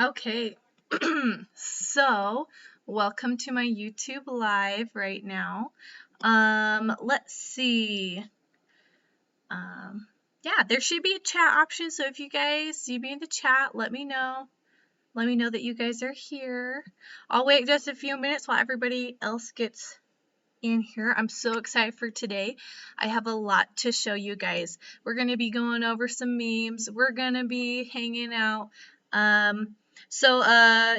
Okay, so welcome to my YouTube live right now. Let's see. Um, yeah, there should be a chat option. So if you guys see me in the chat, let me know. Let me know that you guys are here. I'll wait just a few minutes while everybody else gets in here. I'm so excited for today. I have a lot to show you guys. We're going to be going over some memes. We're going to be hanging out.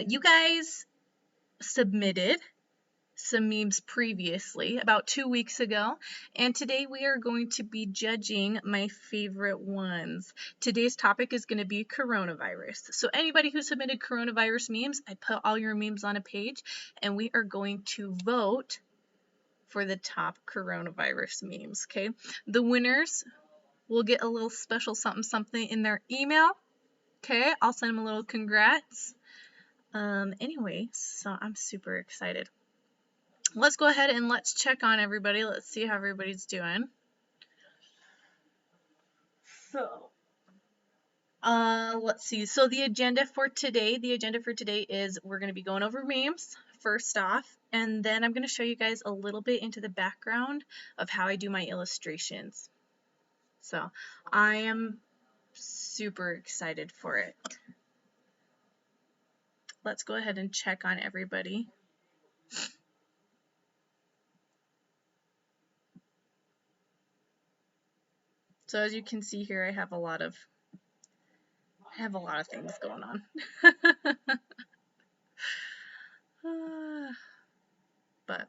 You guys submitted some memes previously, about 2 weeks ago, and today we are going to be judging my favorite ones. Today's topic is going to be coronavirus. So anybody who submitted coronavirus memes, I put all your memes on a page, and we are going to vote for the top coronavirus memes, okay? The winners will get a little special something in their email, okay? I'll send them a little congrats. Anyway, so I'm super excited. Let's go ahead and let's check on everybody. Let's see how everybody's doing. Let's see. So the agenda for today is we're going to be going over memes first off, and then I'm going to show you guys a little bit into the background of how I do my illustrations. So I am super excited for it. Let's go ahead and check on everybody. So as you can see here, I have a lot of things going on. But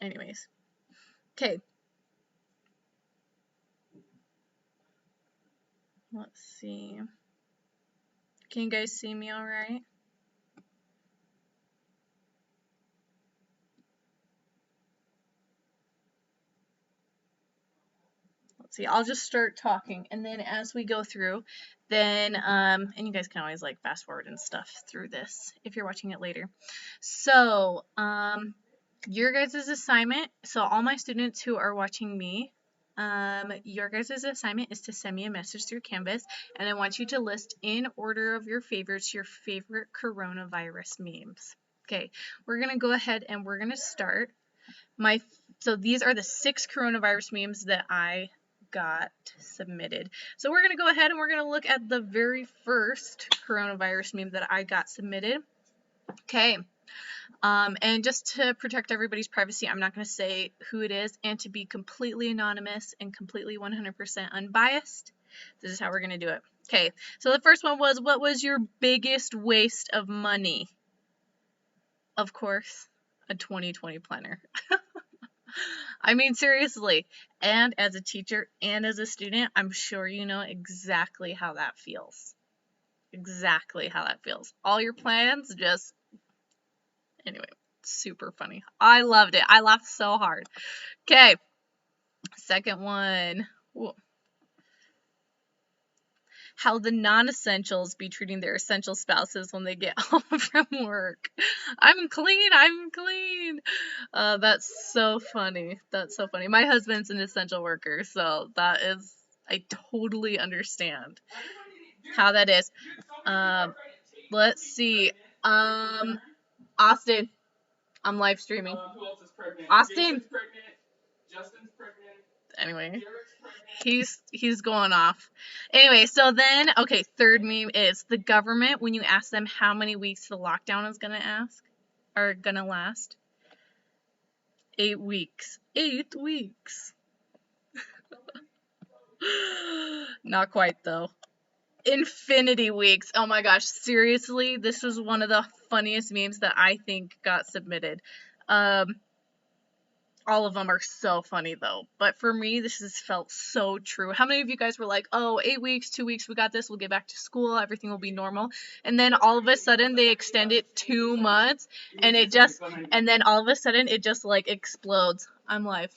anyways, okay. Let's see. Can you guys see me all right? Let's see. I'll just start talking, and then as we go through, then and you guys can always like fast forward and stuff through this if you're watching it later. So your guys' assignment. So all my students who are watching me, your guys' assignment is to send me a message through Canvas, and I want you to list in order of your favorites your favorite coronavirus memes. Okay, we're gonna go ahead and we're gonna start. So these are the 6 coronavirus memes that I got submitted. So we're gonna go ahead and we're gonna look at the very first coronavirus meme that I got submitted. Okay. And just to protect everybody's privacy, I'm not going to say who it is, and to be completely anonymous and completely 100% unbiased, this is how we're going to do it. Okay, so the first one was, what was your biggest waste of money? Of course, a 2020 planner. I mean, seriously. And as a teacher and as a student, I'm sure you know exactly how that feels. Exactly how that feels. All your plans just... Anyway, super funny. I loved it. I laughed so hard. Okay, second one. Ooh. How the non-essentials be treating their essential spouses when they get home from work. I'm clean. I'm clean. That's so funny. That's so funny. My husband's an essential worker, so that is... I totally understand how that is. Let's see. Austin. I'm live streaming. Who else is pregnant? Austin. Justin's pregnant. Anyway, he's going off. Anyway, so then, okay, third meme is the government when you ask them how many weeks the lockdown is gonna last. 8 weeks. 8 weeks. Not quite though. Infinity weeks. Oh my gosh, seriously, this was one of the funniest memes that I think got submitted. All of them are so funny though, but for me this has felt so true. How many of you guys were like, oh, 8 weeks, 2 weeks, we got this, we'll get back to school, everything will be normal, and then all of a sudden they extend it 2 months, and then all of a sudden it just like explodes. I'm live.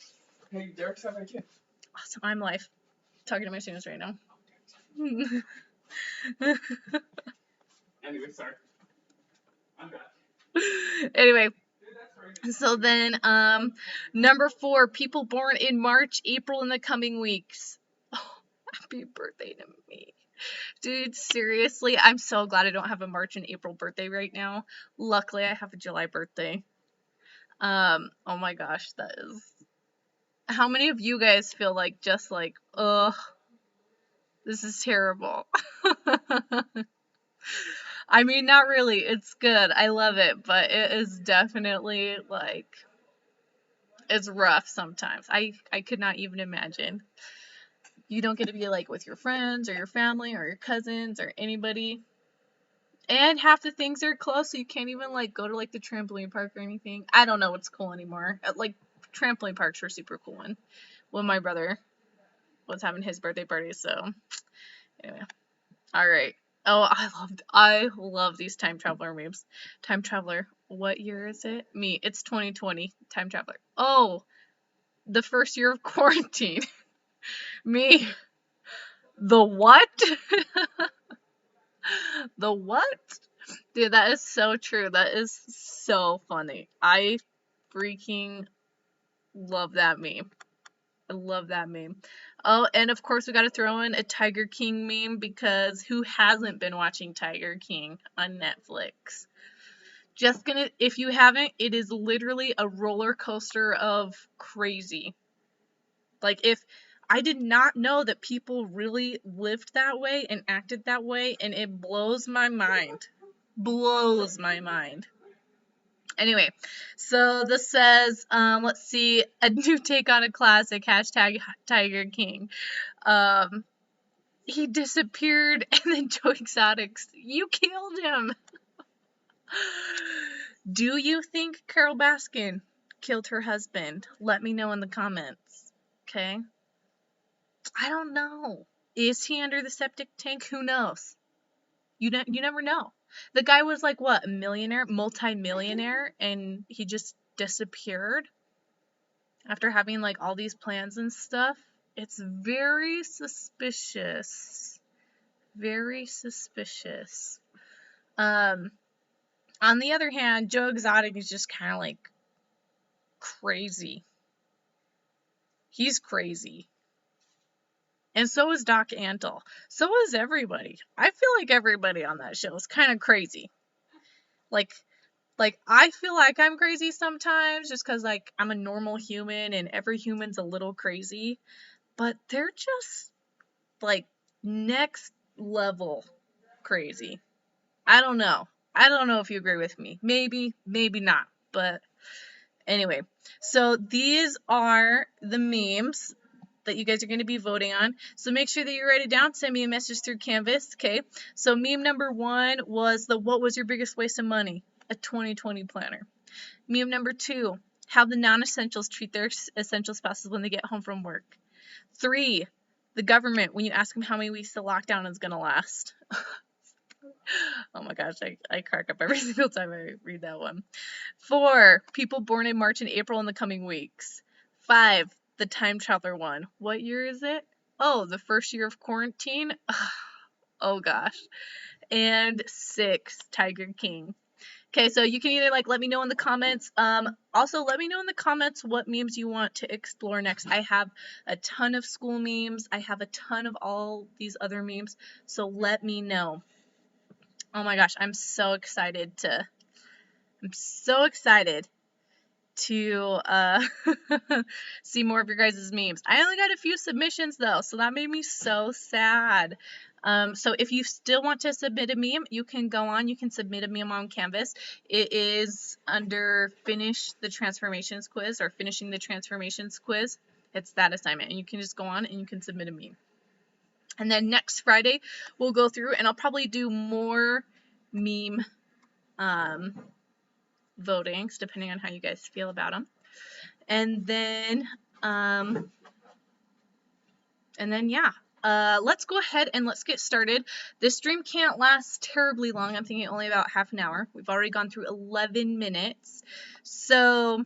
Hey, Derek's having a kid. Awesome. I'm live talking to my students right now. Anyway, sorry. I'm back. Anyway, So then, number 4, people born in March, April in the coming weeks. Oh, happy birthday to me. Dude, seriously, I'm so glad I don't have a March and April birthday right now. Luckily, I have a July birthday. Oh my gosh, that is... How many of you guys feel like just like, ugh, this is terrible? I mean, not really. It's good. I love it, but it is definitely like, it's rough sometimes. I could not even imagine. You don't get to be like with your friends or your family or your cousins or anybody. And half the things are closed, so you can't even like go to like the trampoline park or anything. I don't know what's cool anymore. Like trampoline parks were super cool when my brother was having his birthday party. So anyway, all right. Oh, I love these time traveler memes. Time traveler, what year is it? Me, it's 2020. Time traveler. Oh, the first year of quarantine. Me, the what? The what? Dude, that is so true. That is so funny. I freaking love that meme. I love that meme. Oh, and of course we got to throw in a Tiger King meme, because who hasn't been watching Tiger King on Netflix? Just gonna, if you haven't, it is literally a roller coaster of crazy. Like, if I did not know that people really lived that way and acted that way, and it blows my mind. Blows my mind. Anyway, so this says, let's see, a new take on a classic, hashtag Tiger King. He disappeared, and then Joe Exotics, you killed him. Do you think Carole Baskin killed her husband? Let me know in the comments, okay? I don't know. Is he under the septic tank? Who knows? You never know. The guy was like, what, a millionaire, multi-millionaire, and he just disappeared after having like all these plans and stuff. It's very suspicious. Very suspicious. On the other hand, Joe Exotic is just kind of like crazy. He's crazy. And so is Doc Antle. So is everybody. I feel like everybody on that show is kind of crazy. Like I feel like I'm crazy sometimes just because like I'm a normal human and every human's a little crazy. But they're just like next level crazy. I don't know. I don't know if you agree with me. Maybe, maybe not. But anyway, so these are the memes that you guys are going to be voting on. So make sure that you write it down. Send me a message through Canvas. Okay. So meme number 1 was the what was your biggest waste of money? A 2020 planner. Meme number 2, how the non-essentials treat their essential spouses when they get home from work. 3, the government when you ask them how many weeks the lockdown is going to last. Oh my gosh, I crack up every single time I read that one. 4, people born in March and April in the coming weeks. 5, the time traveler one. What year is it? Oh, the first year of quarantine? Oh gosh. And 6, Tiger King. Okay, so you can either like let me know in the comments. Also let me know in the comments what memes you want to explore next. I have a ton of school memes. I have a ton of all these other memes. So let me know. Oh my gosh, I'm so excited to see more of your guys' memes. I only got a few submissions though, so that made me so sad. So if you still want to submit a meme, you can go on, you can submit a meme on Canvas. It is under Finish the Transformations quiz or Finishing the Transformations quiz. It's that assignment, and you can just go on and you can submit a meme. And then next Friday, we'll go through and I'll probably do more meme votings, depending on how you guys feel about them. And then yeah, let's go ahead and let's get started. This stream can't last terribly long. I'm thinking only about half an hour. We've already gone through 11 minutes. So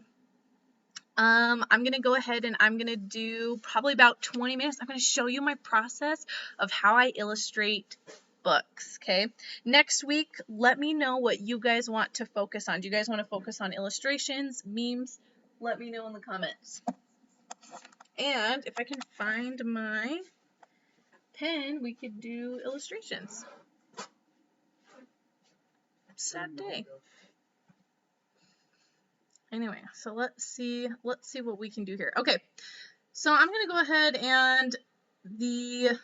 I'm going to go ahead and I'm going to do probably about 20 minutes. I'm going to show you my process of how I illustrate books, okay? Next week, let me know what you guys want to focus on. Do you guys want to focus on illustrations, memes? Let me know in the comments. And if I can find my pen, we could do illustrations. Sad day. Anyway, so let's see what we can do here. Okay, so I'm gonna go ahead and the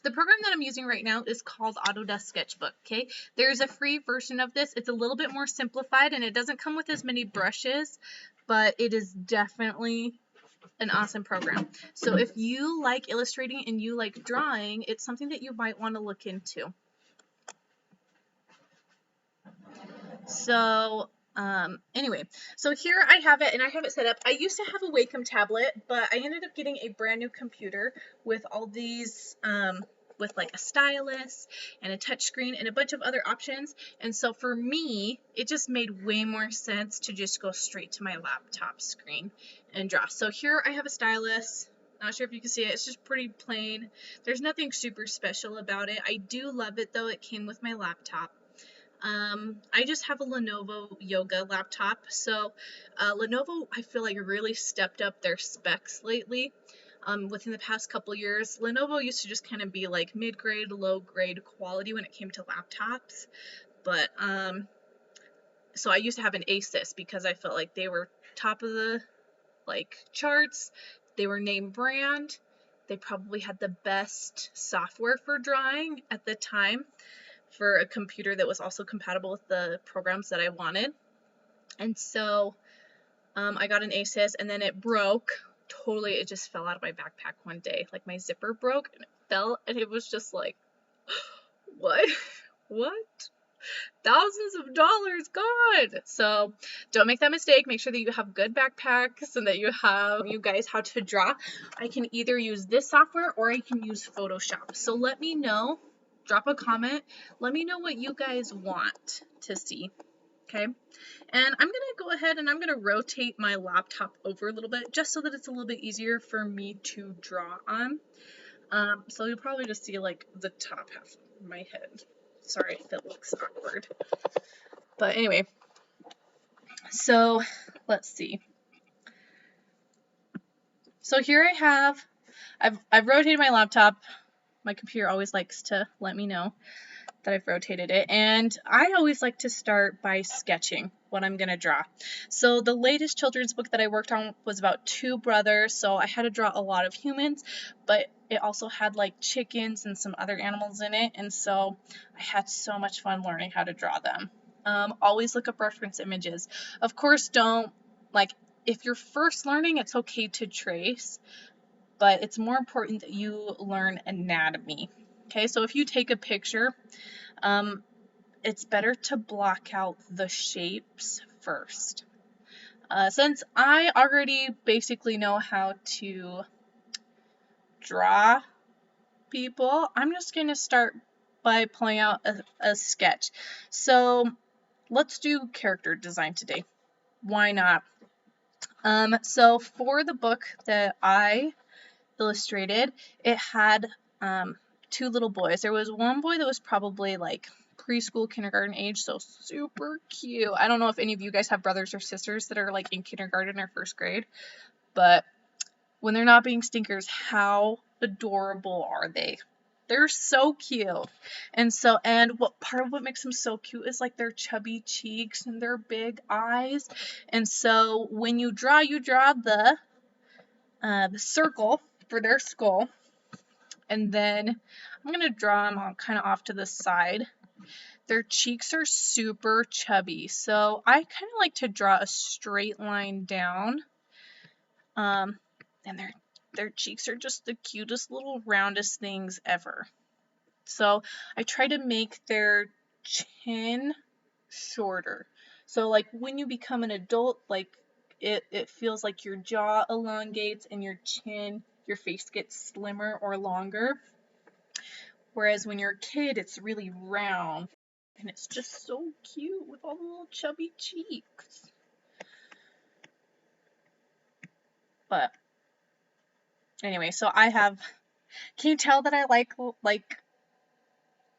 program that I'm using right now is called Autodesk Sketchbook, okay? There's a free version of this. It's a little bit more simplified and it doesn't come with as many brushes, but it is definitely an awesome program. So if you like illustrating and you like drawing, it's something that you might want to look into. So anyway, so here I have it and I have it set up. I used to have a Wacom tablet, but I ended up getting a brand new computer with all these with like a stylus and a touch screen and a bunch of other options. And so for me, it just made way more sense to just go straight to my laptop screen and draw. So here I have a stylus. Not sure if you can see it. It's just pretty plain. There's nothing super special about it. I do love it though. It came with my laptop. I just have a Lenovo Yoga laptop. So Lenovo, I feel like really stepped up their specs lately. Within the past couple years, Lenovo used to just kind of be like mid-grade, low-grade quality when it came to laptops. But so I used to have an Asus because I felt like they were top of the like charts. They were name brand. They probably had the best software for drawing at the time for a computer that was also compatible with the programs that I wanted. And so I got an Asus and then it broke. Totally, it just fell out of my backpack one day. Like my zipper broke and it fell and it was just like, what? What? Thousands of dollars gone. So don't make that mistake. Make sure that you have good backpacks and that you guys how to draw. I can either use this software or I can use Photoshop. So let me know. Drop a comment. Let me know what you guys want to see. Okay. And I'm going to go ahead and I'm going to rotate my laptop over a little bit just so that it's a little bit easier for me to draw on. So you'll probably just see like the top half of my head. Sorry if it looks awkward. But anyway, so let's see. So here I have, I've rotated my laptop. My computer always likes to let me know that I've rotated it, and I always like to start by sketching what I'm gonna draw. So the latest children's book that I worked on was about two brothers, so I had to draw a lot of humans, but it also had like chickens and some other animals in it, and so I had so much fun learning how to draw them. Always look up reference images. Of course, don't, like, if you're first learning, it's okay to trace, but it's more important that you learn anatomy. Okay, so if you take a picture, it's better to block out the shapes first. Since I already basically know how to draw people, I'm just going to start by pulling out a sketch. So let's do character design today. Why not? So for the book that I illustrated, it had two little boys. There was one boy that was probably like preschool, kindergarten age, so super cute. I don't know if any of you guys have brothers or sisters that are like in kindergarten or first grade, but when they're not being stinkers, how adorable are they? They're so cute. And what part of what makes them so cute is like their chubby cheeks and their big eyes. And so when you draw the circle for their skull, and then I'm going to draw them all kind of off to the side. Their cheeks are super chubby, so I kind of like to draw a straight line down, and their cheeks are just the cutest little roundest things ever. So I try to make their chin shorter. So like when you become an adult, like it feels like your jaw elongates and your chin, your face gets slimmer or longer. Whereas when you're a kid, it's really round and it's just so cute with all the little chubby cheeks. But anyway, so I have Can you tell that I like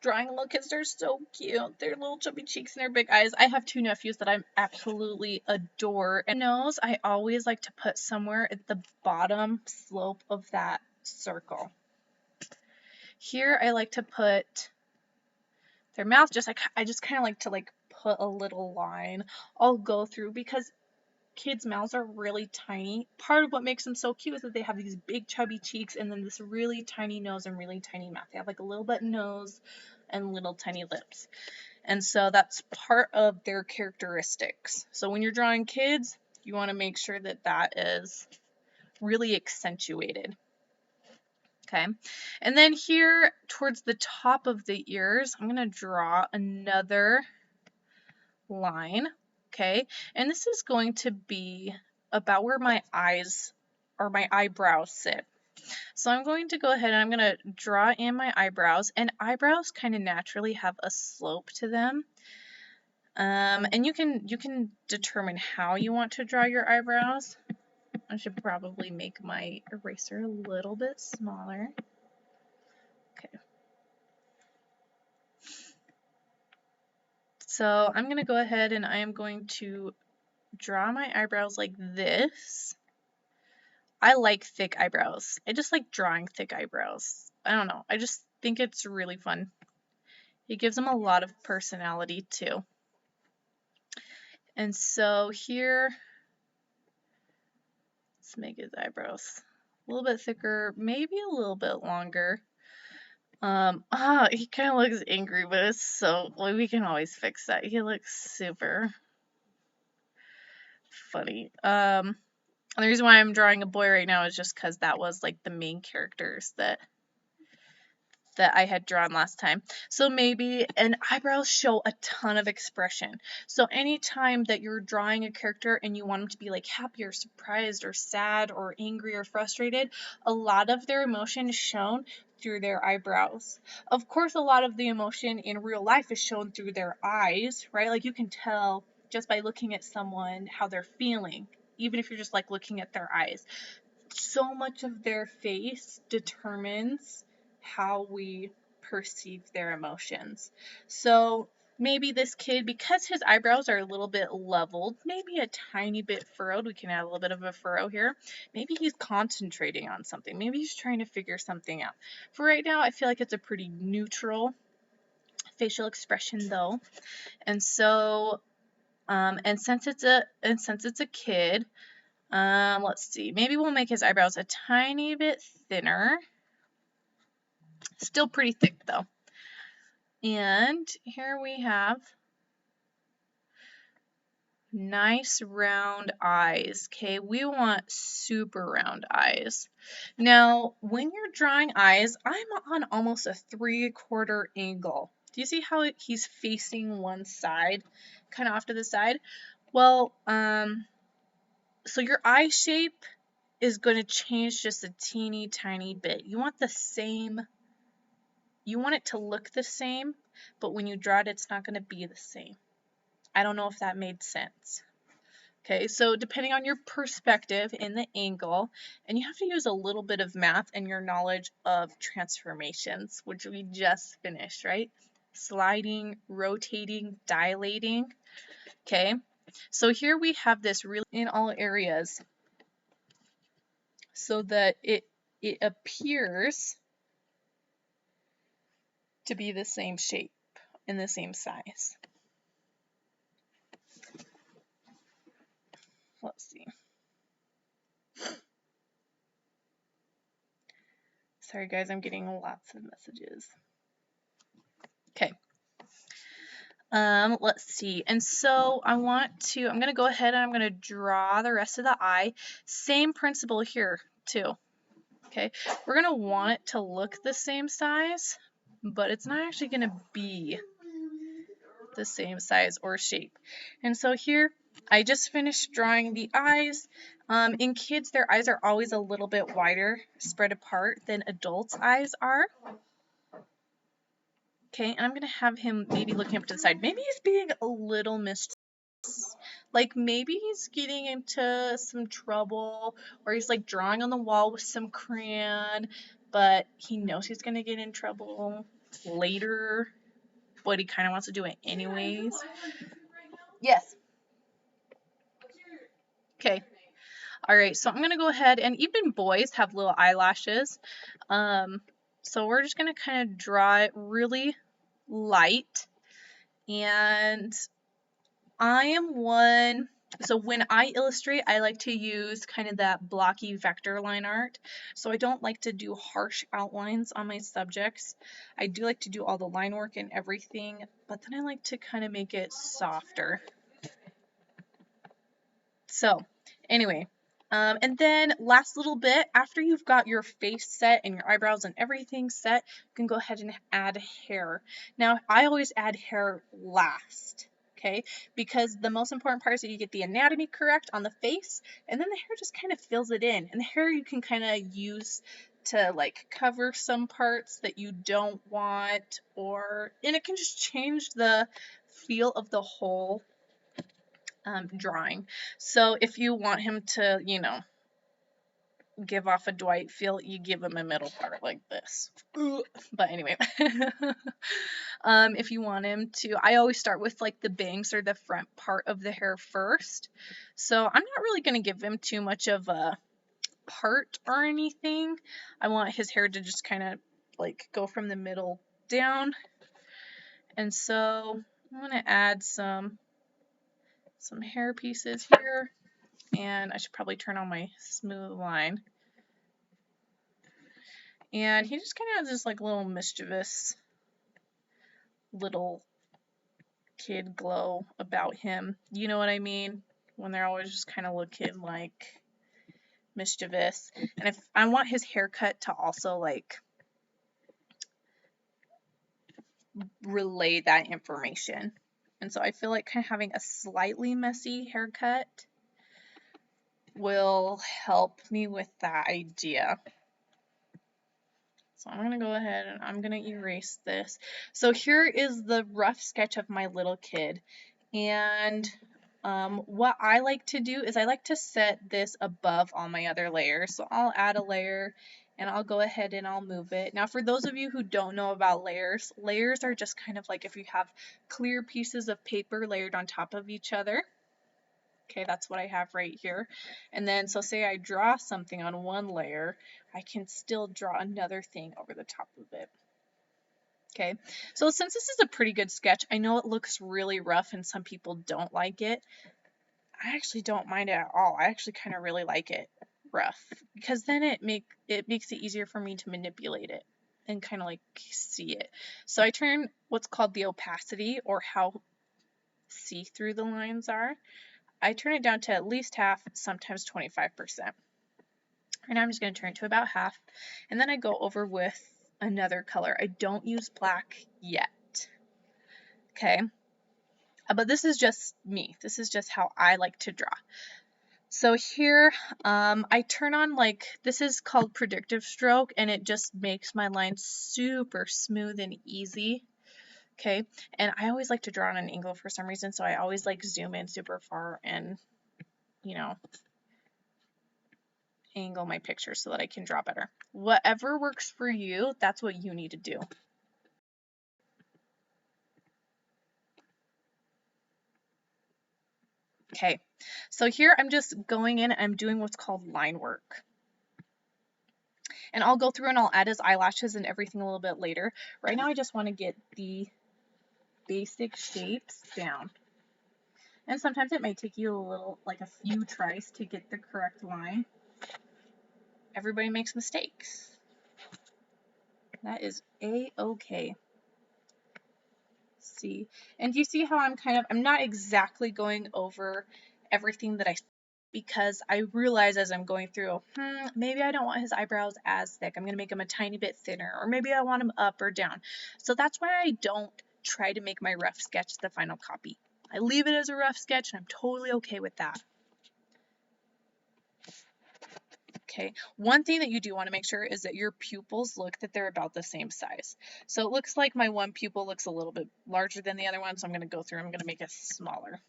drawing little kids? They're so cute. Their little chubby cheeks and their big eyes. I have 2 nephews that I absolutely adore. And nose, I always like to put somewhere at the bottom slope of that circle. Here I like to put their mouth, I just kind of like to put a little line. I'll go through because kids' mouths are really tiny. Part of what makes them so cute is that they have these big chubby cheeks and then this really tiny nose and really tiny mouth. They have like a little button nose and little tiny lips. And so that's part of their characteristics. So when you're drawing kids, you want to make sure that that is really accentuated. Okay, and then here towards the top of the ears, I'm going to draw another line. Okay, and this is going to be about where my eyes or my eyebrows sit. So I'm going to go ahead and I'm going to draw in my eyebrows, and eyebrows kind of naturally have a slope to them. And you can determine how you want to draw your eyebrows. I should probably make my eraser a little bit smaller. Okay. So I'm going to go ahead and I am going to draw my eyebrows like this. I like thick eyebrows. I just like drawing thick eyebrows. I don't know. I just think it's really fun. It gives them a lot of personality too. And so here, let's make his eyebrows a little bit thicker, maybe a little bit longer. He kind of looks angry, but it's so, well, we can always fix that. He looks super funny. And the reason why I'm drawing a boy right now is just because that was like the main characters that I had drawn last time. So maybe, and eyebrows show a ton of expression. So anytime that you're drawing a character and you want them to be like happy or surprised or sad or angry or frustrated, a lot of their emotion is shown through their eyebrows. Of course, a lot of the emotion in real life is shown through their eyes, right? Like you can tell just by looking at someone how they're feeling, even if you're just like looking at their eyes. So much of their face determines how we perceive their emotions. So maybe this kid, because his eyebrows are a little bit leveled, maybe a tiny bit furrowed, we can add a little bit of a furrow here. Maybe he's concentrating on something. Maybe he's trying to figure something out. For right now, I feel like it's a pretty neutral facial expression though. And so, and since it's a kid, let's see, maybe we'll make his eyebrows a tiny bit thinner. Still pretty thick though. And here we have nice round eyes. Okay, we want super round eyes. Now, when you're drawing eyes, I'm on almost a 3/4 angle. Do you see how he's facing one side, kind of off to the side? Well, so your eye shape is going to change just a teeny tiny bit. You want it to look the same, but when you draw it, it's not going to be the same. I don't know if that made sense. Okay, so depending on your perspective and the angle, and you have to use a little bit of math and your knowledge of transformations, which we just finished, right? Sliding, rotating, dilating. Okay, so here we have this really in all areas so that it appears to be the same shape and the same size. Let's see. Sorry guys, I'm getting lots of messages. Okay. Let's see. And so I'm going to go ahead and I'm going to draw the rest of the eye. Same principle here too. Okay. We're going to want it to look the same size, but it's not actually going to be the same size or shape. And so here I just finished drawing the eyes. In kids, their eyes are always a little bit wider, spread apart than adults' eyes are. Okay, and I'm going to have him maybe looking up to the side. Maybe he's being a little mischievous. Like maybe he's getting into some trouble, or he's like drawing on the wall with some crayon. but he knows he's going to get in trouble later, but he kind of wants to do it anyways. Yes. Okay. All right, so I'm going to go ahead, and even boys have little eyelashes. So we're just going to kind of draw it really light. And I am one, so when I illustrate, I like to use kind of that blocky vector line art. So I don't like to do harsh outlines on my subjects. I do like to do all the line work and everything, but then I like to kind of make it softer. So anyway, and then last little bit, after you've got your face set and your eyebrows and everything set, you can go ahead and add hair. Now, I always add hair last, okay? Because the most important part is that you get the anatomy correct on the face, and then the hair just kind of fills it in. And the hair you can kind of use to like cover some parts that you don't want, and it can just change the feel of the whole drawing. So if you want him to, give off a Dwight feel, you give him a middle part like this. But anyway, if you want him to, I always start with like the bangs or the front part of the hair first. So I'm not really going to give him too much of a part or anything. I want his hair to just kind of like go from the middle down. And so I'm going to add some hair pieces here, and I should probably turn on my smooth line. And he just kind of has this like little mischievous little kid glow about him. You know what I mean? When they're always just kind of looking like mischievous. And if I want his haircut to also like relay that information. And so I feel like kind of having a slightly messy haircut will help me with that idea. So I'm going to go ahead and I'm going to erase this. So here is the rough sketch of my little kid. And what I like to do is I like to set this above all my other layers. So I'll add a layer and I'll go ahead and I'll move it. Now for those of you who don't know about layers, layers are just kind of like if you have clear pieces of paper layered on top of each other. Okay, that's what I have right here. And then, so say I draw something on one layer, I can still draw another thing over the top of it. Okay, so since this is a pretty good sketch, I know it looks really rough and some people don't like it. I actually don't mind it at all. I actually kind of really like it rough because then it makes it easier for me to manipulate it and kind of like see it. So I turn what's called the opacity, or how see-through the lines are. I turn it down to at least half, sometimes 25%. And I'm just going to turn it to about half. And then I go over with another color. I don't use black yet. Okay. But this is just me. This is just how I like to draw. So here, I turn on this is called predictive stroke, and it just makes my lines super smooth and easy. Okay, and I always like to draw on an angle for some reason, so I always like zoom in super far and, angle my picture so that I can draw better. Whatever works for you, that's what you need to do. Okay, so here I'm just going in and I'm doing what's called line work. And I'll go through and I'll add his eyelashes and everything a little bit later. Right now I just want to get the basic shapes down. And sometimes it may take you a few tries to get the correct line. Everybody makes mistakes. That is a-okay. See, and do you see how I'm not exactly going over everything that I, because I realize as I'm going through, maybe I don't want his eyebrows as thick. I'm going to make them a tiny bit thinner, or maybe I want them up or down. So that's why I don't try to make my rough sketch the final copy. I leave it as a rough sketch, and I'm totally okay with that. Okay, one thing that you do want to make sure is that your pupils look that they're about the same size. So it looks like my one pupil looks a little bit larger than the other one, so I'm going to go through and I'm going to make it smaller.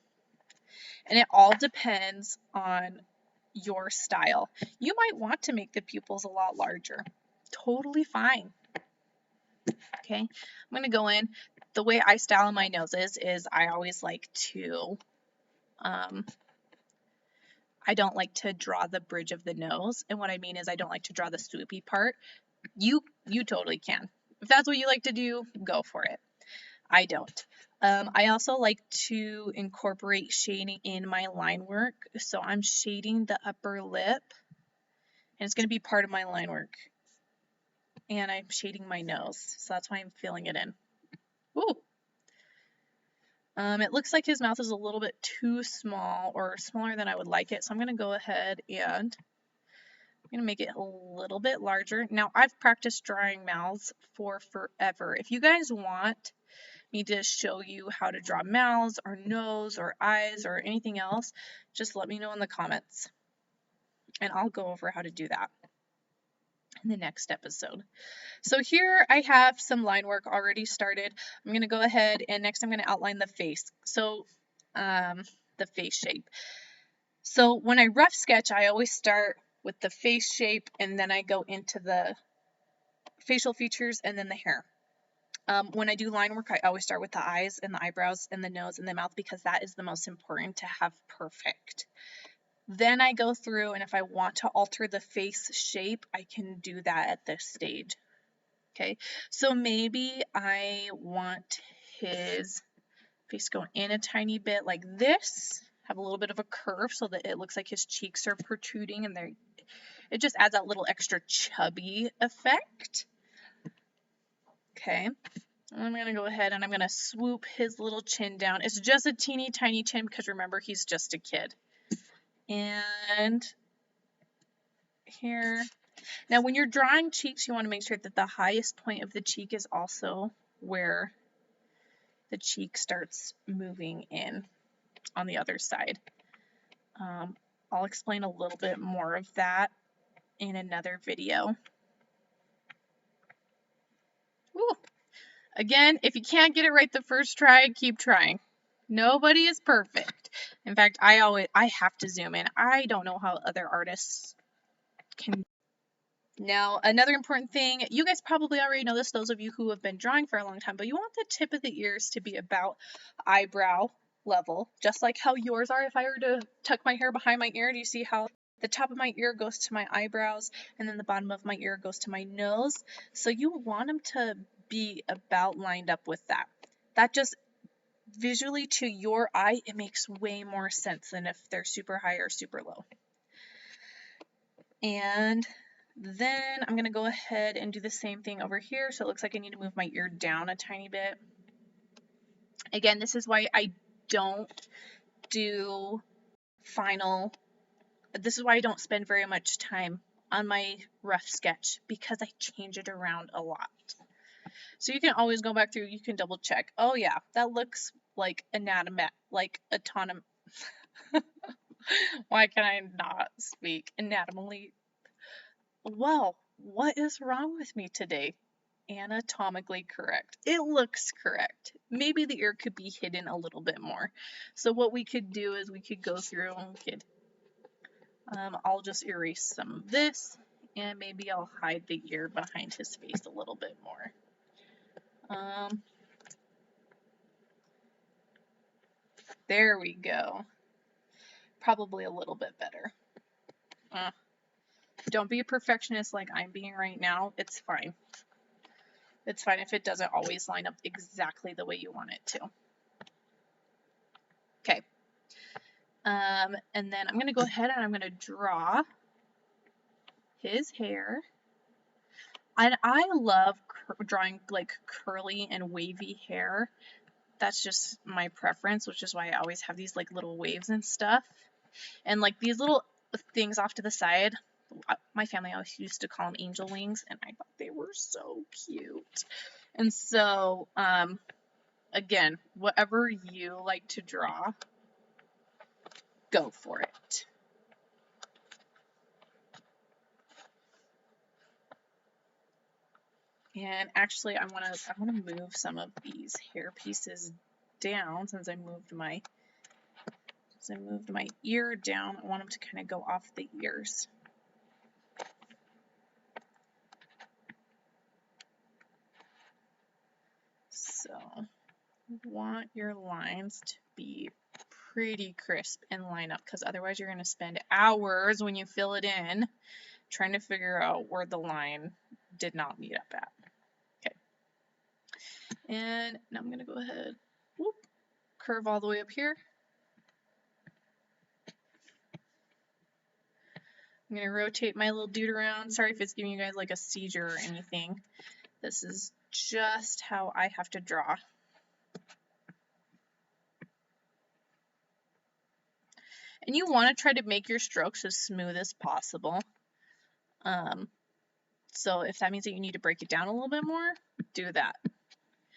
And it all depends on your style. You might want to make the pupils a lot larger. totally fine. Okay, I'm going to go in. The way I style my noses is I always like to, I don't like to draw the bridge of the nose. And what I mean is I don't like to draw the swoopy part. You totally can. If that's what you like to do, go for it. I don't. I also like to incorporate shading in my line work. So I'm shading the upper lip, and it's going to be part of my line work. And I'm shading my nose, so that's why I'm filling it in. Ooh. It looks like his mouth is a little bit too small, or smaller than I would like it, so I'm going to go ahead and I'm going to make it a little bit larger. Now, I've practiced drawing mouths for forever. If you guys want me to show you how to draw mouths or nose or eyes or anything else, just let me know in the comments, and I'll go over how to do that in the next episode. So here I have some line work already started. I'm going to go ahead and next I'm going to outline the face. So the face shape. So when I rough sketch, I always start with the face shape and then I go into the facial features and then the hair. When I do line work, I always start with the eyes and the eyebrows and the nose and the mouth because that is the most important to have perfect. Then I go through, and if I want to alter the face shape, I can do that at this stage. Okay, so maybe I want his face go in a tiny bit like this, have a little bit of a curve so that it looks like his cheeks are protruding, and it just adds that little extra chubby effect. Okay, I'm going to go ahead and I'm going to swoop his little chin down. It's just a teeny tiny chin because remember, he's just a kid. And here. Now, when you're drawing cheeks, you want to make sure that the highest point of the cheek is also where the cheek starts moving in on the other side. I'll explain a little bit more of that in another video. Ooh. Again, if you can't get it right the first try, keep trying. Nobody is perfect. In fact, I have to zoom in. I don't know how other artists can. Now, another important thing, you guys probably already know this, those of you who have been drawing for a long time, but you want the tip of the ears to be about eyebrow level, just like how yours are. If I were to tuck my hair behind my ear, do you see how the top of my ear goes to my eyebrows and then the bottom of my ear goes to my nose? So you want them to be about lined up with that. That just visually to your eye, it makes way more sense than if they're super high or super low. And then I'm going to go ahead and do the same thing over here. So it looks like I need to move my ear down a tiny bit. Again, this is why I don't do final. This is why I don't spend very much time on my rough sketch because I change it around a lot. So you can always go back through, you can double check. Oh yeah, that looks like autonomous. Why can I not speak anatomically? Well, what is wrong with me today? Anatomically correct. It looks correct. Maybe the ear could be hidden a little bit more. So what we could do is we could go through and we could, I'll just erase some of this and maybe I'll hide the ear behind his face a little bit more. There we go. Probably a little bit better. Don't be a perfectionist like I'm being right now. It's fine. It's fine if it doesn't always line up exactly the way you want it to. Okay. And then I'm going to go ahead and I'm going to draw his hair. And I love drawing like curly and wavy hair. That's just my preference, which is why I always have these like little waves and stuff. And like these little things off to the side, my family always used to call them angel wings, and I thought they were so cute. And so, again, whatever you like to draw, go for it. And actually, I want to move some of these hair pieces down since I moved my ear down. I want them to kind of go off the ears. want your lines to be pretty crisp and line up, because otherwise you're going to spend hours when you fill it in trying to figure out where the line did not meet up at. Okay. And now I'm going to go ahead, whoop, curve all the way up here. I'm going to rotate my little dude around. Sorry if it's giving you guys like a seizure or anything. This is just how I have to draw. And you want to try to make your strokes as smooth as possible. So if that means that you need to break it down a little bit more, do that.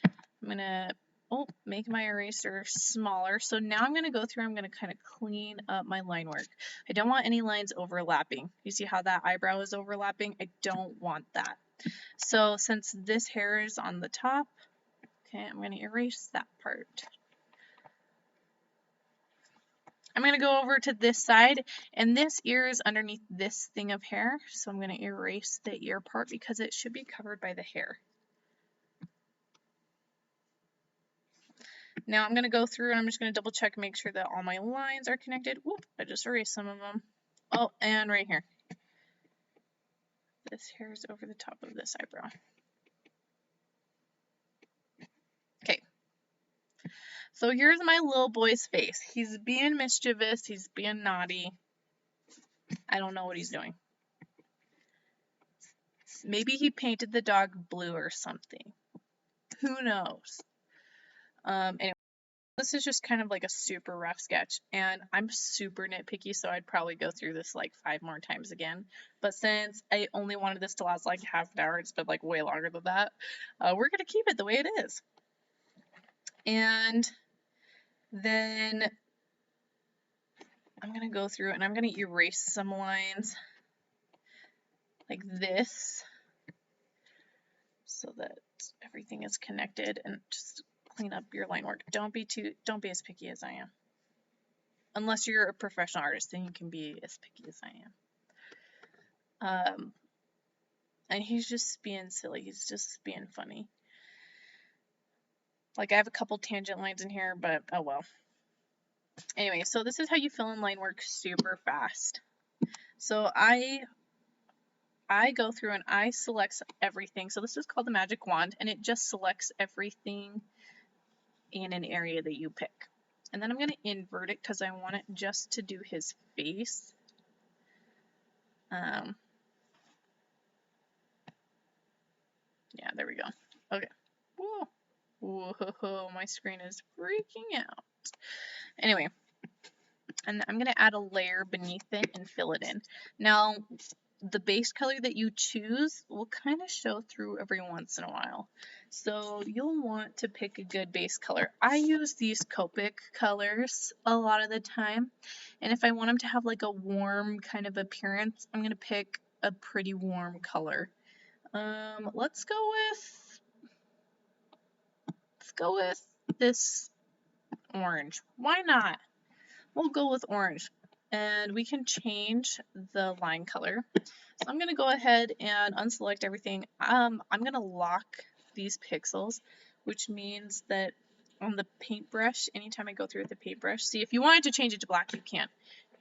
I'm going to make my eraser smaller. So now I'm going to go through, I'm going to kind of clean up my line work. I don't want any lines overlapping. You see how that eyebrow is overlapping? I don't want that. So since this hair is on the top, okay, I'm going to erase that part. I'm going to go over to this side, and this ear is underneath this thing of hair, so I'm going to erase the ear part because it should be covered by the hair. Now I'm going to go through and I'm just going to double check, make sure that all my lines are connected. Whoop, I just erased some of them. Oh, and right here. This hair is over the top of this eyebrow. Okay. So here's my little boy's face. He's being mischievous. He's being naughty. I don't know what he's doing. Maybe he painted the dog blue or something. Who knows? Anyway, this is just kind of like a super rough sketch, and I'm super nitpicky, so I'd probably go through this like 5 more times again. But since I only wanted this to last like half an hour, it's been like way longer than that. We're gonna keep it the way it is. And then I'm gonna go through and I'm gonna erase some lines like this so that everything is connected, and just clean up your line work. Don't be as picky as I am. Unless you're a professional artist, then you can be as picky as I am. And he's just being silly. He's just being funny. Like, I have a couple tangent lines in here, but oh well. Anyway, so this is how you fill in line work super fast. So I go through and I select everything. So this is called the magic wand, and it just selects everything in an area that you pick. And then I'm going to invert it because I want it just to do his face. Yeah, there we go. Okay. Whoa. Whoa, my screen is freaking out. Anyway, and I'm going to add a layer beneath it and fill it in. Now, the base color that you choose will kind of show through every once in a while. So you'll want to pick a good base color. I use these Copic colors a lot of the time. And if I want them to have like a warm kind of appearance, I'm going to pick a pretty warm color. Let's go with this orange. Why not? We'll go with orange. And we can change the line color. So I'm going to go ahead and unselect everything. I'm going to lock these pixels, which means that on the paintbrush, anytime I go through with the paintbrush, see, if you wanted to change it to black, you can.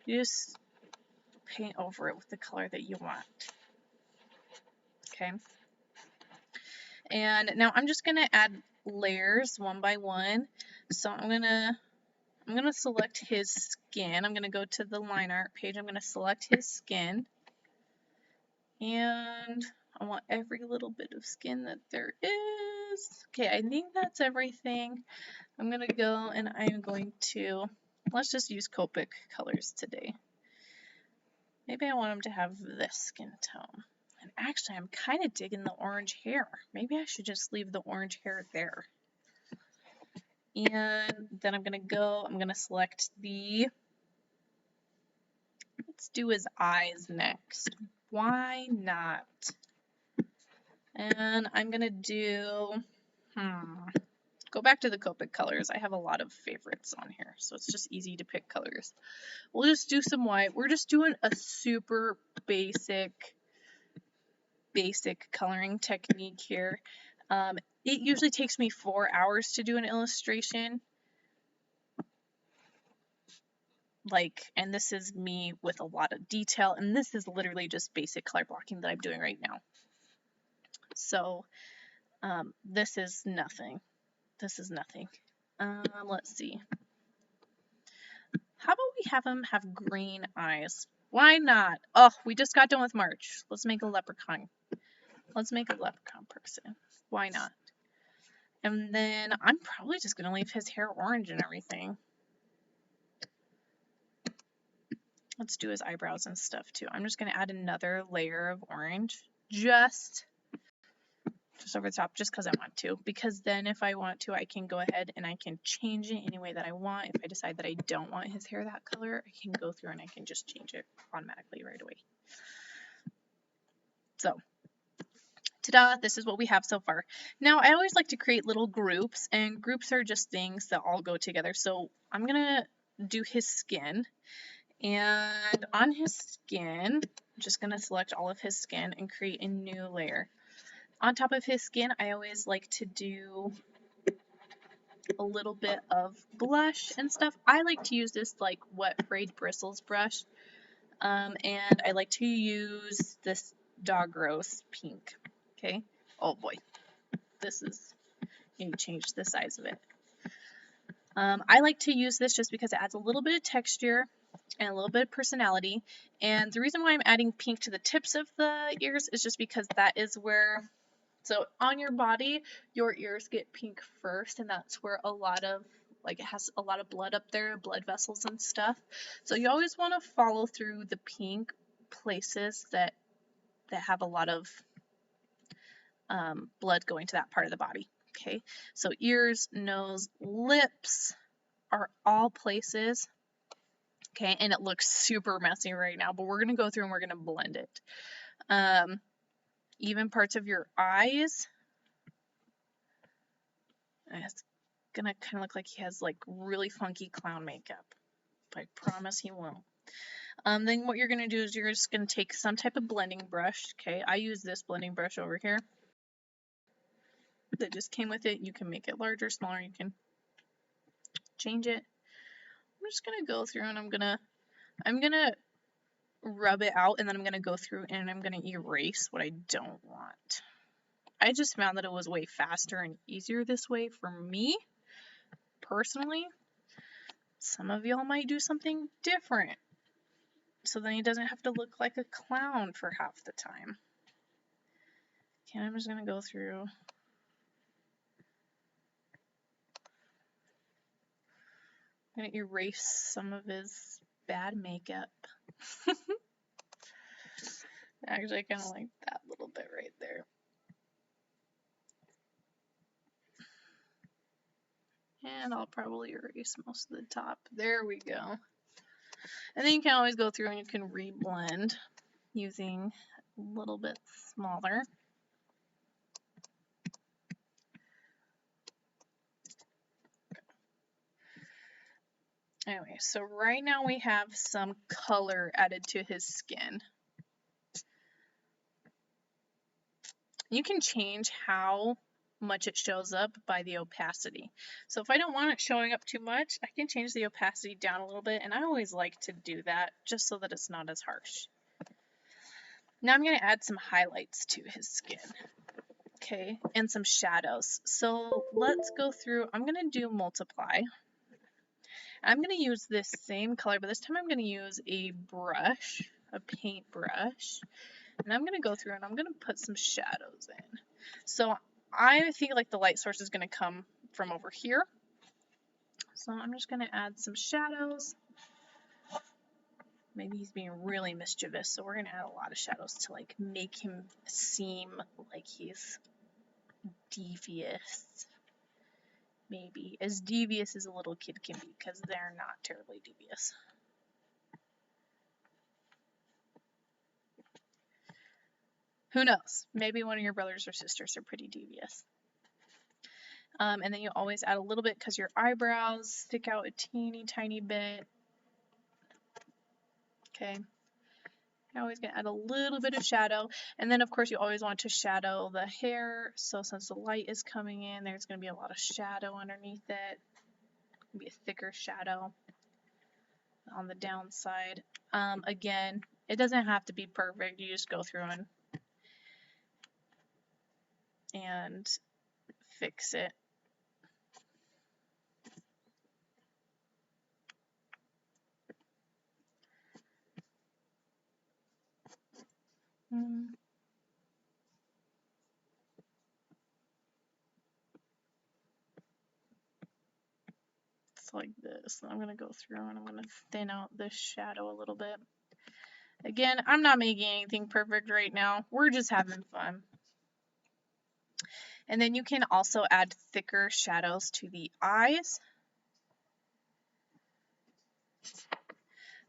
You just paint over it with the color that you want. Okay. And now I'm just going to add layers one by one. So I'm going to select his skin. I'm going to go to the line art page. I'm going to select his skin. And I want every little bit of skin that there is. Okay, I think that's everything. I'm going to go and I'm going to, let's just use Copic colors today. Maybe I want him to have this skin tone. And actually, I'm kind of digging the orange hair. Maybe I should just leave the orange hair there. And then I'm going to select let's do his eyes next. Why not? And I'm going to do, go back to the Copic colors. I have a lot of favorites on here, so it's just easy to pick colors. We'll just do some white. We're just doing a super basic coloring technique here. It usually takes me 4 hours to do an illustration. And this is me with a lot of detail, and this is literally just basic color blocking that I'm doing right now. So this is nothing. This is nothing. Let's see. How about we have him have green eyes? Why not? Oh, we just got done with March. Let's make a leprechaun. Let's make a leprechaun person. Why not? And then I'm probably just going to leave his hair orange and everything. Let's do his eyebrows and stuff too. I'm just going to add another layer of orange. Just over the top, just because I want to. Because then if I want to, I can go ahead and I can change it any way that I want. If I decide that I don't want his hair that color, I can go through and I can just change it automatically right away. So, ta-da, this is what we have so far. Now, I always like to create little groups, and groups are just things that all go together. So I'm going to do his skin, and on his skin, I'm just going to select all of his skin and create a new layer. On top of his skin, I always like to do a little bit of blush and stuff. I like to use this wet frayed bristles brush, and I like to use this Dog Rose pink. Okay. Oh boy, you need to change the size of it. I like to use this just because it adds a little bit of texture and a little bit of personality. And the reason why I'm adding pink to the tips of the ears is just because that is where, so on your body, your ears get pink first, and that's where a lot of, it has a lot of blood up there, blood vessels and stuff. So you always want to follow through the pink places that have a lot of blood going to that part of the body. Okay, so ears, nose, lips are all places. Okay, and it looks super messy right now, but we're going to go through and we're going to blend it. Even parts of your eyes. It's going to kind of look like he has really funky clown makeup. But I promise he won't. Then what you're going to do is you're just going to take some type of blending brush. Okay, I use this blending brush over here that just came with it. You can make it larger, smaller, you can change it. I'm just going to go through and I'm going to rub it out, and then I'm going to go through and I'm going to erase what I don't want. I just found that it was way faster and easier this way for me, personally. Some of y'all might do something different, so then he doesn't have to look like a clown for half the time. Okay, I'm just going to go through. I'm going to erase some of his bad makeup. Actually, I kind of like that little bit right there. And I'll probably erase most of the top. There we go. And then you can always go through and you can reblend using a little bit smaller. Anyway, so right now we have some color added to his skin. You can change how much it shows up by the opacity. So if I don't want it showing up too much, I can change the opacity down a little bit, and I always like to do that just so that it's not as harsh. Now I'm going to add some highlights to his skin. Okay, and some shadows. So let's go through. I'm going to do multiply. I'm going to use this same color, but this time I'm going to use a brush, a paint brush, and I'm going to go through and I'm going to put some shadows in. So I think the light source is going to come from over here. So I'm just going to add some shadows. Maybe he's being really mischievous, so we're going to add a lot of shadows to make him seem like he's devious. Maybe as devious as a little kid can be, because they're not terribly devious. Who knows? Maybe one of your brothers or sisters are pretty devious. And then you always add a little bit because your eyebrows stick out a teeny tiny bit. Okay. I'm always going to add a little bit of shadow. And then, of course, you always want to shadow the hair. So since the light is coming in, there's going to be a lot of shadow underneath it. Be a thicker shadow on the downside. Again, it doesn't have to be perfect. You just go through and fix it. It's like this. I'm going to go through and I'm going to thin out this shadow a little bit. Again, I'm not making anything perfect right now. We're just having fun. And then you can also add thicker shadows to the eyes.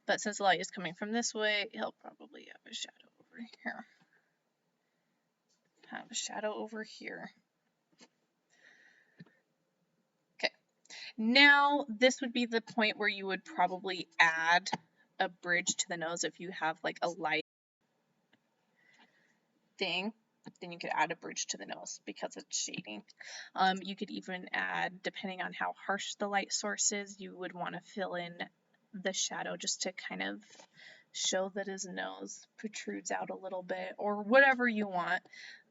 But since the light is coming from this way, he'll probably have a shadow over here. Have a shadow over here. Okay. Now, this would be the point where you would probably add a bridge to the nose if you have like a light thing. Then you could add a bridge to the nose because it's shading. You could even add, depending on how harsh the light source is, you would want to fill in the shadow just to kind of show that his nose protrudes out a little bit, or whatever you want.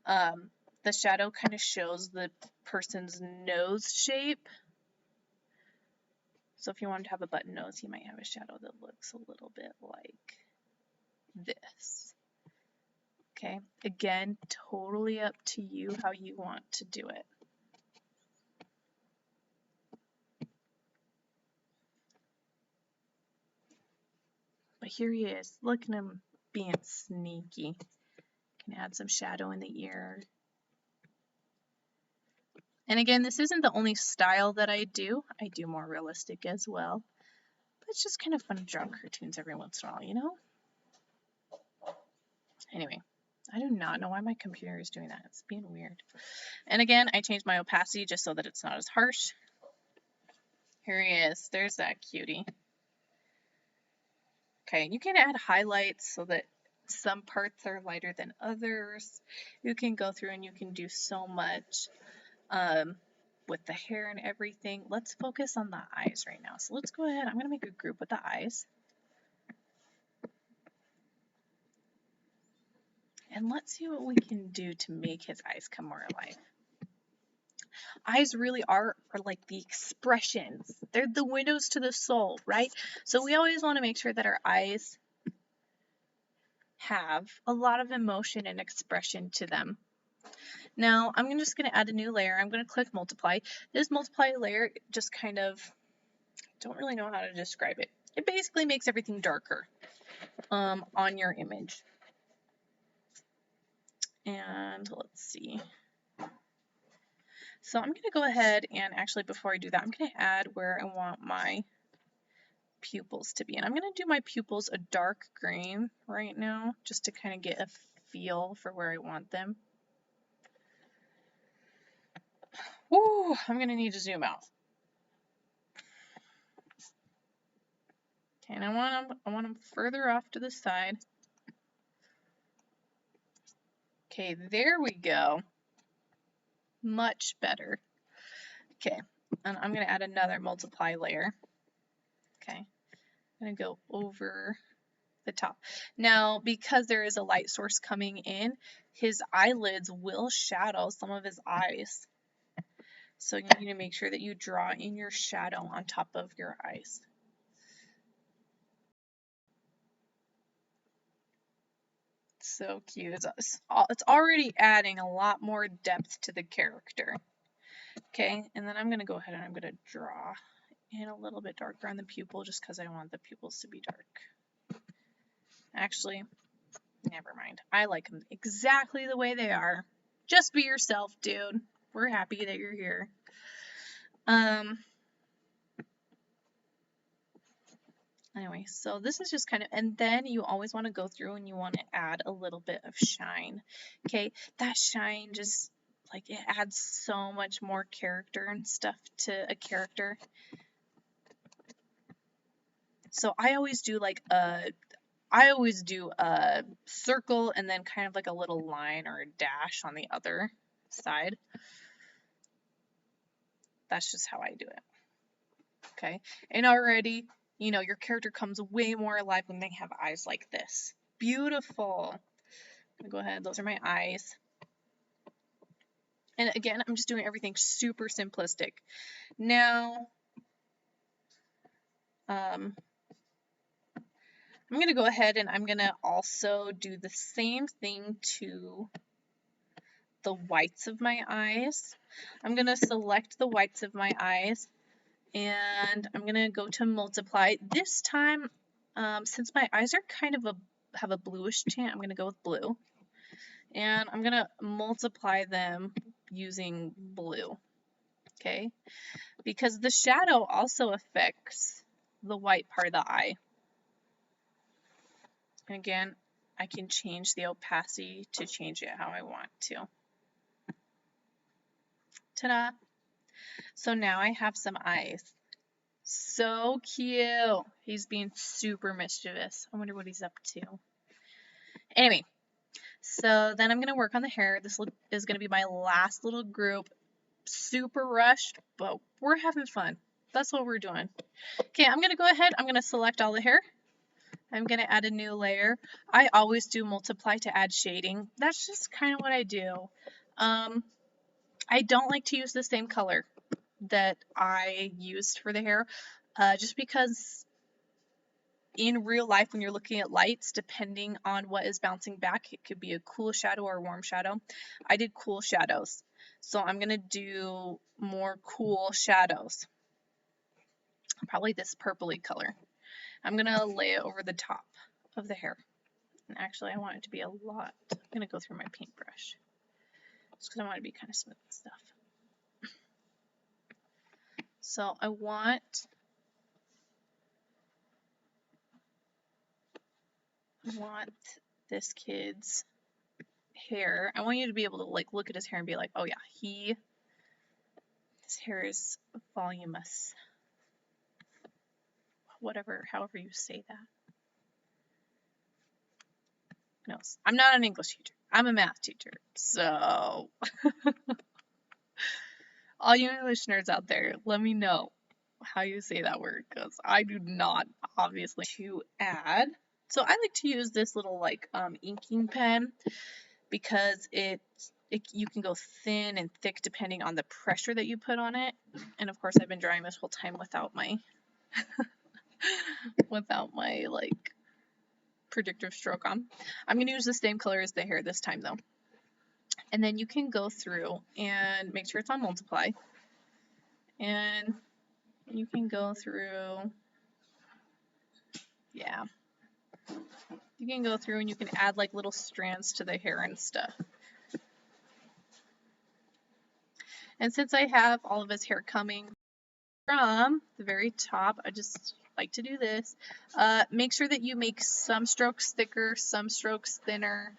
The shadow kind of shows the person's nose shape. So if you wanted to have a button nose, you might have a shadow that looks a little bit like this. Okay, again, totally up to you how you want to do it. But here he is. Look at him being sneaky. Can add some shadow in the ear. And again, this isn't the only style that I do. I do more realistic as well. But it's just kind of fun to draw cartoons every once in a while, you know? Anyway, I do not know why my computer is doing that. It's being weird. And again, I changed my opacity just so that it's not as harsh. Here he is. There's that cutie. Okay, you can add highlights so that some parts are lighter than others. You can go through and you can do so much with the hair and everything. Let's focus on the eyes right now. So let's go ahead. I'm going to make a group with the eyes. And let's see what we can do to make his eyes come more alive. Eyes really are like the expressions. They're the windows to the soul, right? So we always want to make sure that our eyes have a lot of emotion and expression to them. Now, I'm just going to add a new layer. I'm going to click multiply. This multiply layer just kind of, don't really know how to describe it. It basically makes everything darker on your image. And let's see. So I'm going to go ahead and actually before I do that, I'm going to add where I want my pupils to be. And I'm going to do my pupils a dark green right now just to kind of get a feel for where I want them. Ooh, I'm going to need to zoom out. Okay, and I want them further off to the side. Okay, there we go. Much better. Okay, and I'm going to add another multiply layer. Okay, I'm going to go over the top. Now, because there is a light source coming in, his eyelids will shadow some of his eyes. So you need to make sure that you draw in your shadow on top of your eyes. So cute. It's already adding a lot more depth to the character. Okay, and then I'm going to go ahead and I'm going to draw in a little bit darker on the pupil just because I want the pupils to be dark. Actually, never mind. I like them exactly the way they are. Just be yourself, dude. We're happy that you're here. Anyway, so this is just kind of, and then you always want to go through and you want to add a little bit of shine. Okay, that shine just, like, it adds so much more character and stuff to a character. So I always do like a I always do a circle and then kind of like a little line or a dash on the other side. That's just how I do it. Okay, and already, you know, your character comes way more alive when they have eyes like this. Beautiful. I'm gonna go ahead, those are my eyes. And again, I'm just doing everything super simplistic. Now, I'm gonna go ahead and I'm gonna also do the same thing to the whites of my eyes. I'm gonna select the whites of my eyes and I'm gonna go to multiply. This time, since my eyes are kind of have a bluish tint, I'm gonna go with blue. And I'm gonna multiply them using blue, okay? Because the shadow also affects the white part of the eye. And again, I can change the opacity to change it how I want to. Ta-da! So now I have some eyes. So cute. He's being super mischievous. I wonder what he's up to. Anyway, so then I'm going to work on the hair. This is going to be my last little group. Super rushed, but we're having fun. That's what we're doing. Okay, I'm going to go ahead. I'm going to select all the hair. I'm going to add a new layer. I always do multiply to add shading. That's just kind of what I do. I don't like to use the same color that I used for the hair, just because in real life when you're looking at lights, depending on what is bouncing back, it could be a cool shadow or a warm shadow. I did cool shadows, so I'm going to do more cool shadows. Probably this purpley color. I'm going to lay it over the top of the hair. And actually, I want it to be a lot. I'm going to go through my paintbrush just because I want it to be kind of smooth and stuff. So I want this kid's hair. I want you to be able to like look at his hair and be like, oh yeah, his hair is voluminous. Whatever, however you say that. No, I'm not an English teacher. I'm a math teacher. So all you English nerds out there, let me know how you say that word, because I do not, obviously. To add, so I like to use this little like inking pen because you can go thin and thick depending on the pressure that you put on it. And of course, I've been drawing this whole time without my like predictive stroke on. I'm going to use the same color as the hair this time though. And then you can go through and make sure it's on multiply. And you can go through, yeah. You can go through and you can add like little strands to the hair and stuff. And since I have all of his hair coming from the very top, I just like to do this. Make sure that you make some strokes thicker, some strokes thinner.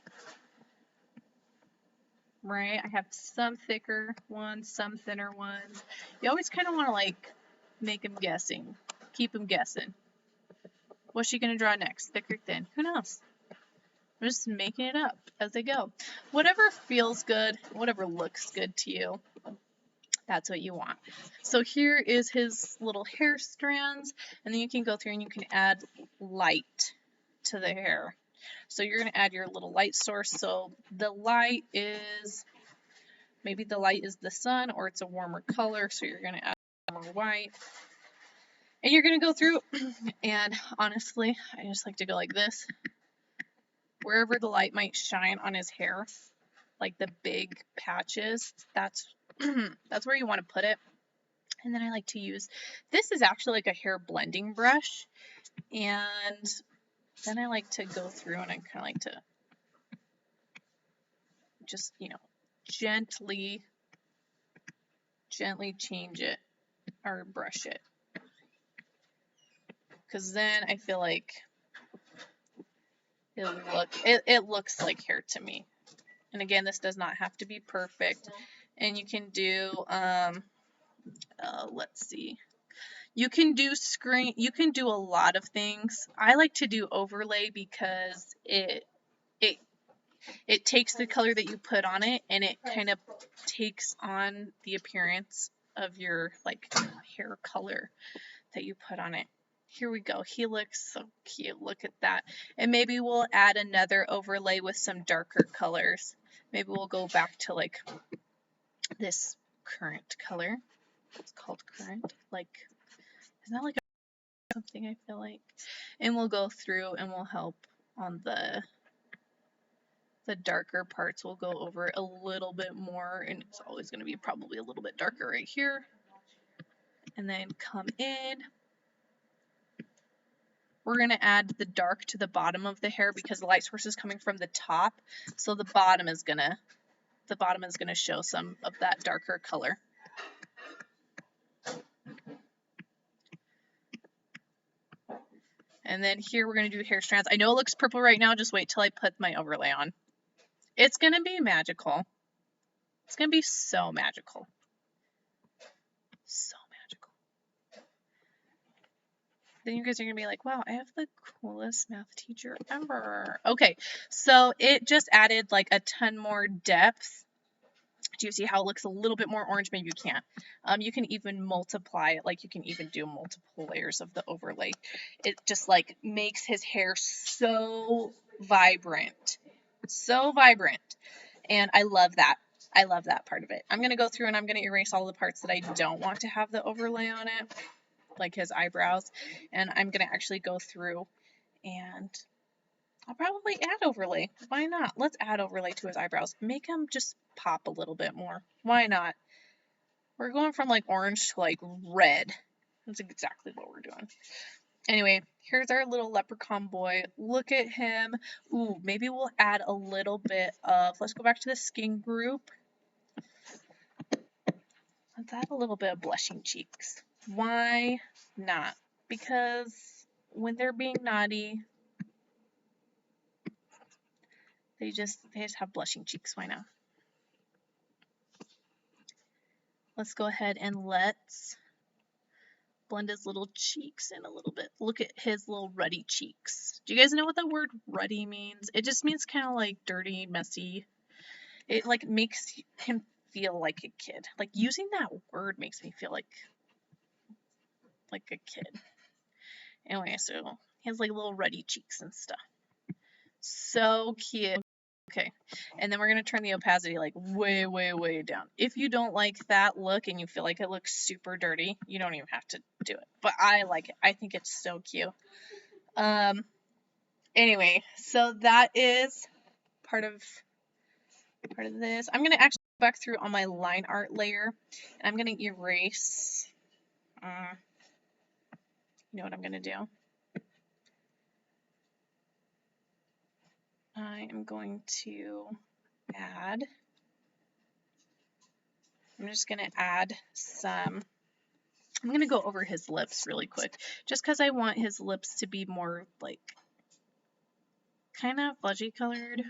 Right? I have some thicker ones, some thinner ones. You always kind of want to like make them guessing. Keep them guessing. What's she going to draw next? Thick or thin? Who knows? I'm just making it up as they go. Whatever feels good, whatever looks good to you, that's what you want. So here is his little hair strands, and then you can go through and you can add light to the hair. So you're going to add your little light source. So the light is, maybe the light is the sun, or it's a warmer color, so you're going to add more white. And you're going to go through, and honestly, I just like to go like this. Wherever the light might shine on his hair, like the big patches, that's where you want to put it. And then I like to use, this is actually like a hair blending brush, and then I like to go through and I kind of like to just, you know, gently change it or brush it, because then I feel like it looks like hair to me. And again, this does not have to be perfect. And you can do let's see, You can do screen, you can do a lot of things. I like to do overlay because it it takes the color that you put on it and it kind of takes on the appearance of your like hair color that you put on it. Here we go. He looks so cute. Look at that. And maybe we'll add another overlay with some darker colors. Maybe we'll go back to like this current color. It's called current. Like, isn't that like something I feel like? And we'll go through and we'll help on the darker parts. We'll go over a little bit more, and it's always going to be probably a little bit darker right here. And then come in. We're going to add the dark to the bottom of the hair because the light source is coming from the top. So the bottom is going to show some of that darker color. And then here we're going to do hair strands. I know it looks purple right now. Just wait till I put my overlay on. It's going to be magical. It's going to be so magical. So magical. Then you guys are going to be like, wow, I have the coolest math teacher ever. Okay, so it just added like a ton more depth. Do you see how it looks a little bit more orange? Maybe you can't. You can even multiply it. Like you can even do multiple layers of the overlay. It just like makes his hair so vibrant. So vibrant. And I love that. I love that part of it. I'm going to go through and I'm going to erase all the parts that I don't want to have the overlay on it, like his eyebrows. And I'm going to actually go through and I'll probably add overlay. Why not? Let's add overlay to his eyebrows. Make him just pop a little bit more. Why not? We're going from like orange to like red. That's exactly what we're doing. Anyway, here's our little leprechaun boy. Look at him. Ooh, maybe we'll add a little bit of, let's go back to the skin group. Let's add a little bit of blushing cheeks. Why not? Because when they're being naughty, they just have blushing cheeks. Why not? Let's go ahead and let's blend his little cheeks in a little bit. Look at his little ruddy cheeks. Do you guys know what the word ruddy means? It just means kind of like dirty, messy. It like makes him feel like a kid. Like using that word makes me feel like a kid. Anyway, so he has like little ruddy cheeks and stuff. So cute. Okay, and then we're going to turn the opacity like way, way, way down. If you don't like that look and you feel like it looks super dirty, you don't even have to do it. But I like it. I think it's so cute. Anyway, so that is part of this. I'm going to actually go back through on my line art layer, and I'm going to erase. You know what I'm going to do? I am going to add. I'm just going to add some. I'm going to go over his lips really quick, just because I want his lips to be more like kind of fudgy colored.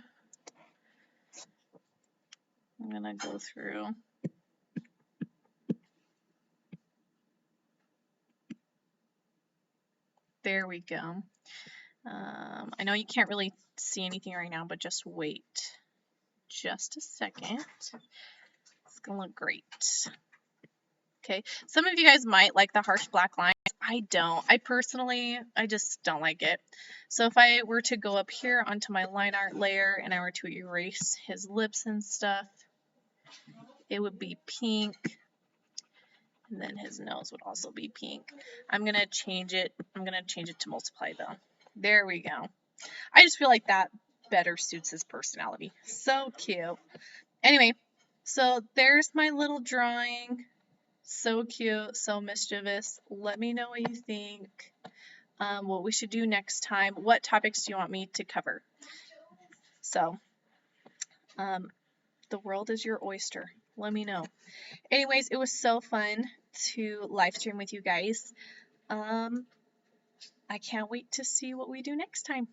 I'm going to go through. There we go. I know you can't really see anything right now, but just wait just a second. It's going to look great. Okay, some of you guys might like the harsh black lines. I don't. I just don't like it. So if I were to go up here onto my line art layer and I were to erase his lips and stuff, it would be pink. And then his nose would also be pink. I'm going to change it. I'm going to change it to multiply though. There we go. I just feel like that better suits his personality. So cute. Anyway, so there's my little drawing. So cute, so mischievous. Let me know what you think, what we should do next time. What topics do you want me to cover? So, the world is your oyster. Let me know. Anyways, it was so fun to live stream with you guys. I can't wait to see what we do next time.